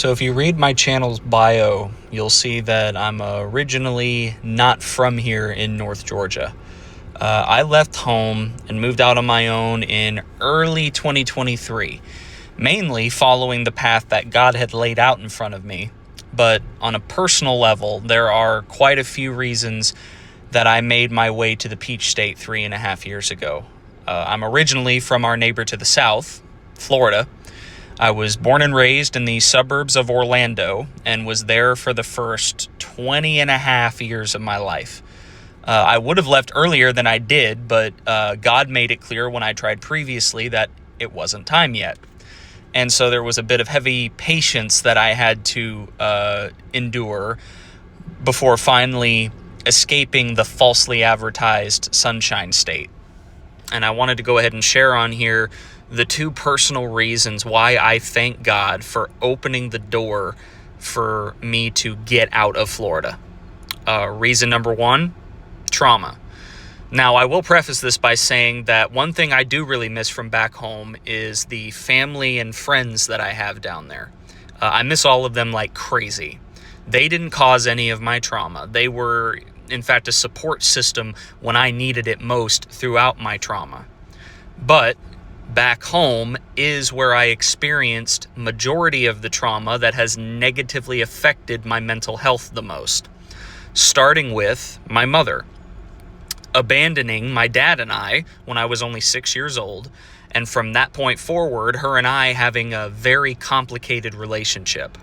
So if you read my channel's bio, you'll see that I'm originally not from here in North Georgia. I left home and moved out on my own in early 2023, mainly following the path that God had laid out in front of me. But on a personal level, there are quite a few reasons that I made my way to the Peach State 3.5 years ago. I'm originally from our neighbor to the south, Florida. I was born and raised in the suburbs of Orlando and was there for the first 20.5 years of my life. I would have left earlier than I did, but God made it clear when I tried previously that it wasn't time yet. And so there was a bit of heavy patience that I had to endure before finally escaping the falsely advertised Sunshine State. And I wanted to go ahead and share on here the two personal reasons why I thank God for opening the door for me to get out of Florida. Reason number one, trauma. Now, I will preface this by saying that one thing I do really miss from back home is the family and friends that I have down there. I miss all of them like crazy. They didn't cause any of my trauma. They were, in fact, a support system when I needed it most throughout my trauma. But back home is where I experienced majority of the trauma that has negatively affected my mental health the most, starting with my mother abandoning my dad and I when I was only 6 years old, and from that point forward, her and I having a very complicated relationship.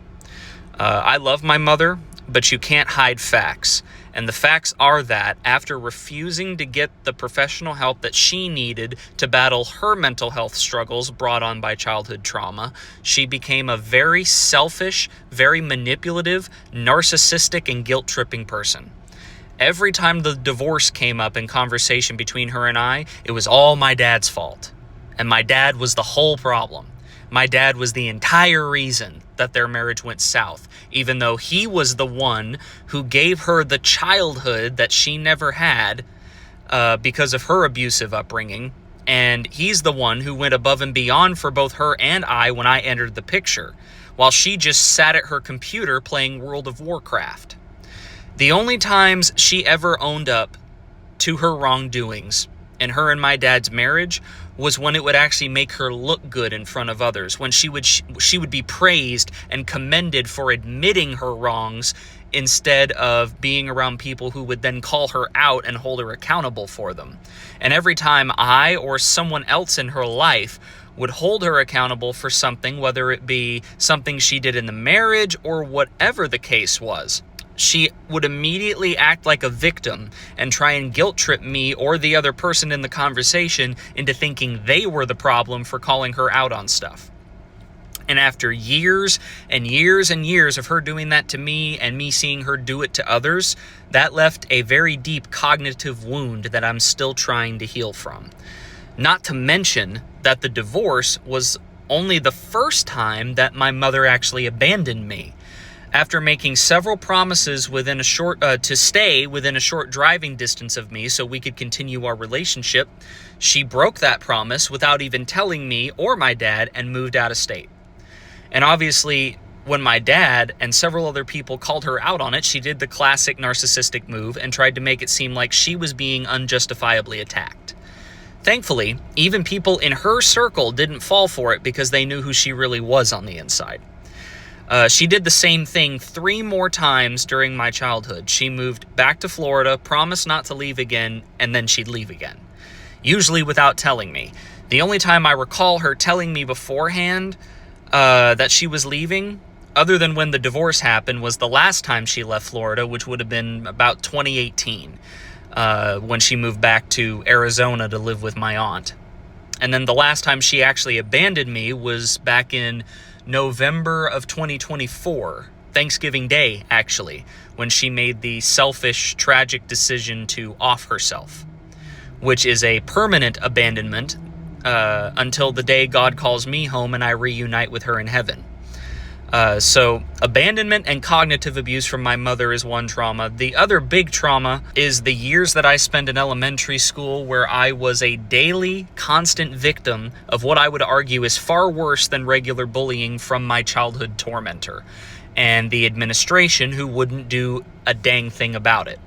I love my mother, but you can't hide facts. And the facts are that after refusing to get the professional help that she needed to battle her mental health struggles brought on by childhood trauma, she became a very selfish, very manipulative, narcissistic, and guilt-tripping person. Every time the divorce came up in conversation between her and I, it was all my dad's fault. And my dad was the whole problem. My dad was the entire reason that their marriage went south, even though he was the one who gave her the childhood that she never had because of her abusive upbringing. And he's the one who went above and beyond for both her and I when I entered the picture, while she just sat at her computer playing World of Warcraft. The only times she ever owned up to her wrongdoings in her and my dad's marriage was when it would actually make her look good in front of others, when she would be praised and commended for admitting her wrongs instead of being around people who would then call her out and hold her accountable for them. And every time I or someone else in her life would hold her accountable for something, whether it be something she did in the marriage or whatever the case was, she would immediately act like a victim and try and guilt trip me or the other person in the conversation into thinking they were the problem for calling her out on stuff. And after years and years and years of her doing that to me and me seeing her do it to others, that left a very deep cognitive wound that I'm still trying to heal from. Not to mention that the divorce was only the first time that my mother actually abandoned me. After making several promises to stay within a short driving distance of me so we could continue our relationship, she broke that promise without even telling me or my dad and moved out of state. And obviously, when my dad and several other people called her out on it, she did the classic narcissistic move and tried to make it seem like she was being unjustifiably attacked. Thankfully, even people in her circle didn't fall for it because they knew who she really was on the inside. She did the same thing 3 more times during my childhood. She moved back to Florida, promised not to leave again, and then she'd leave again, usually without telling me. The only time I recall her telling me beforehand that she was leaving, other than when the divorce happened, was the last time she left Florida, which would have been about 2018, when she moved back to Arizona to live with my aunt. And then the last time she actually abandoned me was back in November of 2024, Thanksgiving Day, actually, when she made the selfish, tragic decision to off herself, which is a permanent abandonment until the day God calls me home and I reunite with her in heaven. So abandonment and cognitive abuse from my mother is one trauma. The other big trauma is the years that I spent in elementary school, where I was a daily, constant victim of what I would argue is far worse than regular bullying from my childhood tormentor and the administration, who wouldn't do a dang thing about it.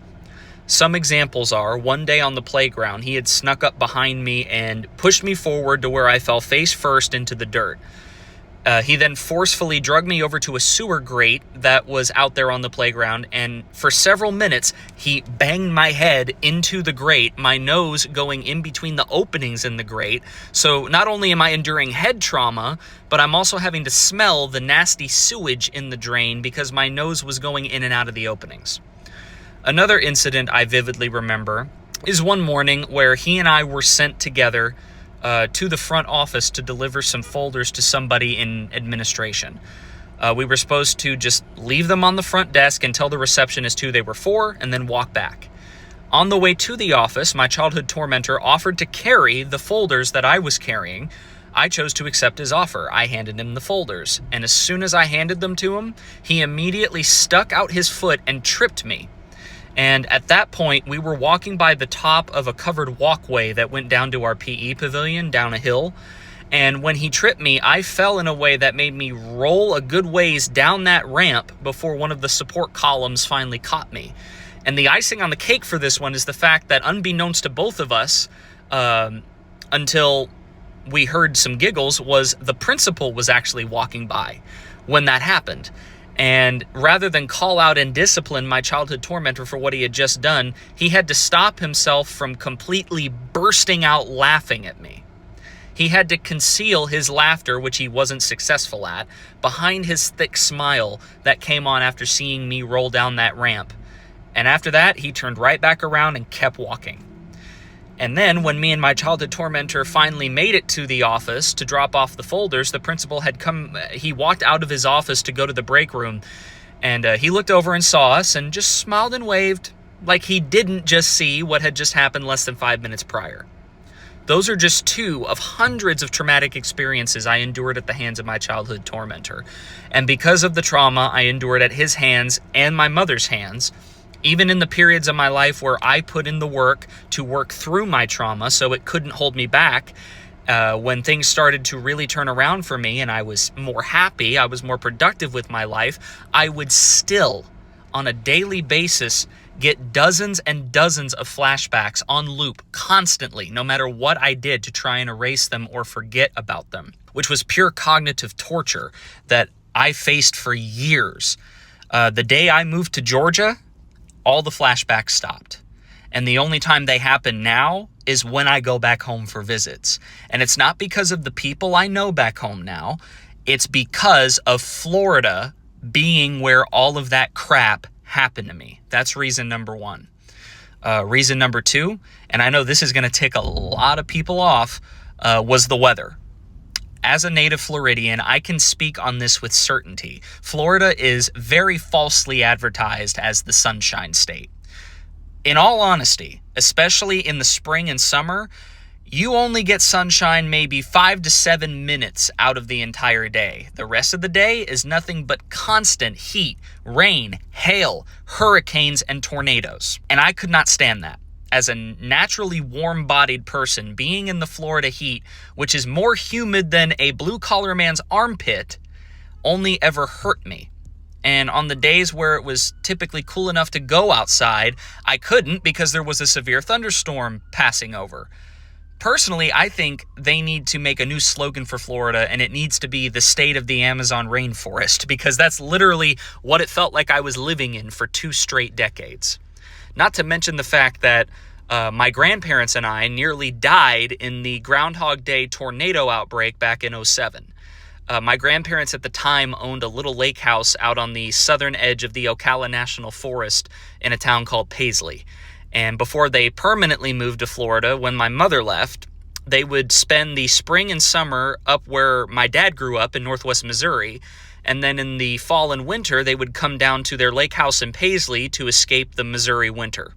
Some examples are, one day on the playground, he had snuck up behind me and pushed me forward to where I fell face first into the dirt. He then forcefully dragged me over to a sewer grate that was out there on the playground, and for several minutes, he banged my head into the grate, my nose going in between the openings in the grate. So not only am I enduring head trauma, but I'm also having to smell the nasty sewage in the drain because my nose was going in and out of the openings. Another incident I vividly remember is one morning where he and I were sent together to the front office to deliver some folders to somebody in administration. We were supposed to just leave them on the front desk and tell the receptionist who they were for, and then walk back. On the way to the office, my childhood tormentor offered to carry the folders that I was carrying. I chose to accept his offer. I handed him the folders, and as soon as I handed them to him, he immediately stuck out his foot and tripped me. And at that point, we were walking by the top of a covered walkway that went down to our PE pavilion down a hill. And when he tripped me, I fell in a way that made me roll a good ways down that ramp before one of the support columns finally caught me. And the icing on the cake for this one is the fact that, unbeknownst to both of us, until we heard some giggles, was the principal was actually walking by when that happened. And rather than call out and discipline my childhood tormentor for what he had just done, he had to stop himself from completely bursting out laughing at me. He had to conceal his laughter, which he wasn't successful at, behind his thick smile that came on after seeing me roll down that ramp. And after that, he turned right back around and kept walking. And then when me and my childhood tormentor finally made it to the office to drop off the folders, the principal had come. He walked out of his office to go to the break room, and he looked over and saw us and just smiled and waved like he didn't just see what had just happened less than 5 minutes prior. Those are just two of hundreds of traumatic experiences I endured at the hands of my childhood tormentor. And because of the trauma I endured at his hands and my mother's hands, even in the periods of my life where I put in the work to work through my trauma so it couldn't hold me back, when things started to really turn around for me and I was more happy, I was more productive with my life, I would still, on a daily basis, get dozens and dozens of flashbacks on loop constantly, no matter what I did to try and erase them or forget about them, which was pure cognitive torture that I faced for years. The day I moved to Georgia, all the flashbacks stopped. And the only time they happen now is when I go back home for visits. And it's not because of the people I know back home now. It's because of Florida being where all of that crap happened to me. That's reason number one. Reason number two, and I know this is going to tick a lot of people off, was the weather. As a native Floridian, I can speak on this with certainty. Florida is very falsely advertised as the Sunshine State. In all honesty, especially in the spring and summer, you only get sunshine maybe 5 to 7 minutes out of the entire day. The rest of the day is nothing but constant heat, rain, hail, hurricanes, and tornadoes. And I could not stand that. As a naturally warm-bodied person, being in the Florida heat, which is more humid than a blue-collar man's armpit, only ever hurt me. And on the days where it was typically cool enough to go outside, I couldn't because there was a severe thunderstorm passing over. Personally, I think they need to make a new slogan for Florida, and it needs to be the state of the Amazon rainforest, because that's literally what it felt like I was living in for 2 straight decades. Not to mention the fact that my grandparents and I nearly died in the Groundhog Day tornado outbreak back in 2007. My grandparents at the time owned a little lake house out on the southern edge of the Ocala National Forest in a town called Paisley. And before they permanently moved to Florida, when my mother left, they would spend the spring and summer up where my dad grew up in northwest Missouri. And then in the fall and winter, they would come down to their lake house in Paisley to escape the Missouri winter.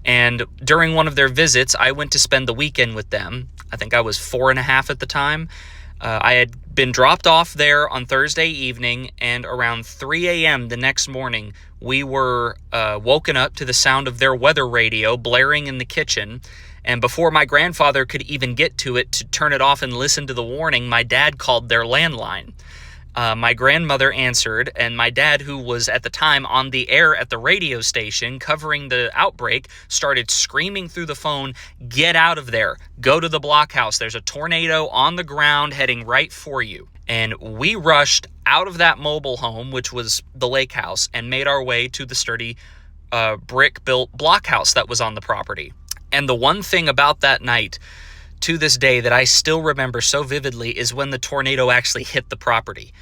And during one of their visits, I went to spend the weekend with them. I think I was 4 and a half at the time. I had been dropped off there on Thursday evening, and around 3 a.m. the next morning, we were woken up to the sound of their weather radio blaring in the kitchen. And before my grandfather could even get to it to turn it off and listen to the warning, my dad called their landline. My grandmother answered, and my dad, who was at the time on the air at the radio station covering the outbreak, started screaming through the phone, "Get out of there. Go to the blockhouse. There's a tornado on the ground heading right for you." And we rushed out of that mobile home, which was the lake house, and made our way to the sturdy brick-built blockhouse that was on the property. And the one thing about that night to this day that I still remember so vividly is when the tornado actually hit the property.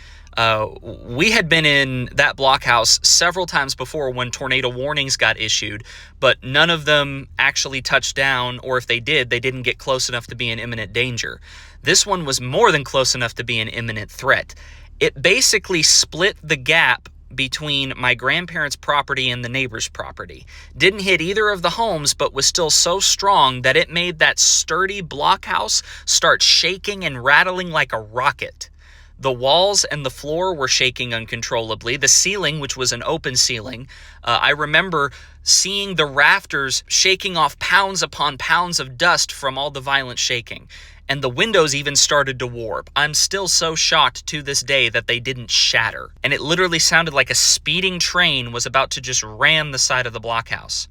We had been in that blockhouse several times before when tornado warnings got issued, but none of them actually touched down, or if they did, they didn't get close enough to be in imminent danger. This one was more than close enough to be an imminent threat. It basically split the gap between my grandparents' property and the neighbor's property. Didn't hit either of the homes, but was still so strong that it made that sturdy blockhouse start shaking and rattling like a rocket. The walls and the floor were shaking uncontrollably. The ceiling, which was an open ceiling, I remember seeing the rafters shaking off pounds upon pounds of dust from all the violent shaking. And the windows even started to warp. I'm still so shocked to this day that they didn't shatter. And it literally sounded like a speeding train was about to just ram the side of the blockhouse.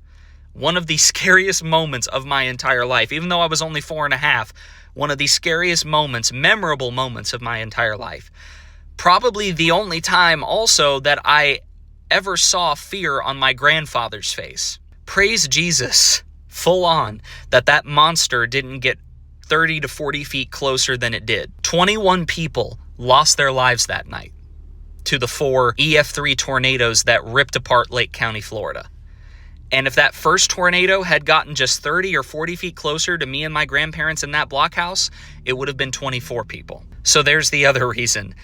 One of the scariest moments of my entire life, even though I was only 4.5, one of the scariest moments, memorable moments of my entire life. Probably the only time also that I ever saw fear on my grandfather's face. Praise Jesus, full on, that monster didn't get 30 to 40 feet closer than it did. 21 people lost their lives that night to the 4 EF3 tornadoes that ripped apart Lake County, Florida. And if that first tornado had gotten just 30 or 40 feet closer to me and my grandparents in that blockhouse, it would have been 24 people. So there's the other reason.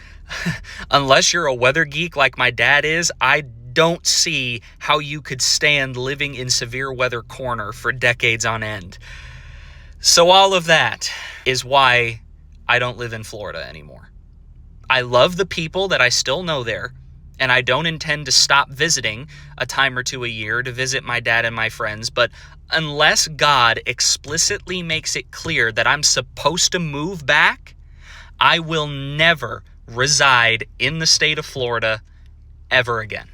Unless you're a weather geek like my dad is, I don't see how you could stand living in severe weather corner for decades on end. So all of that is why I don't live in Florida anymore. I love the people that I still know there, and I don't intend to stop visiting a time or two a year to visit my dad and my friends, but unless God explicitly makes it clear that I'm supposed to move back, I will never reside in the state of Florida ever again.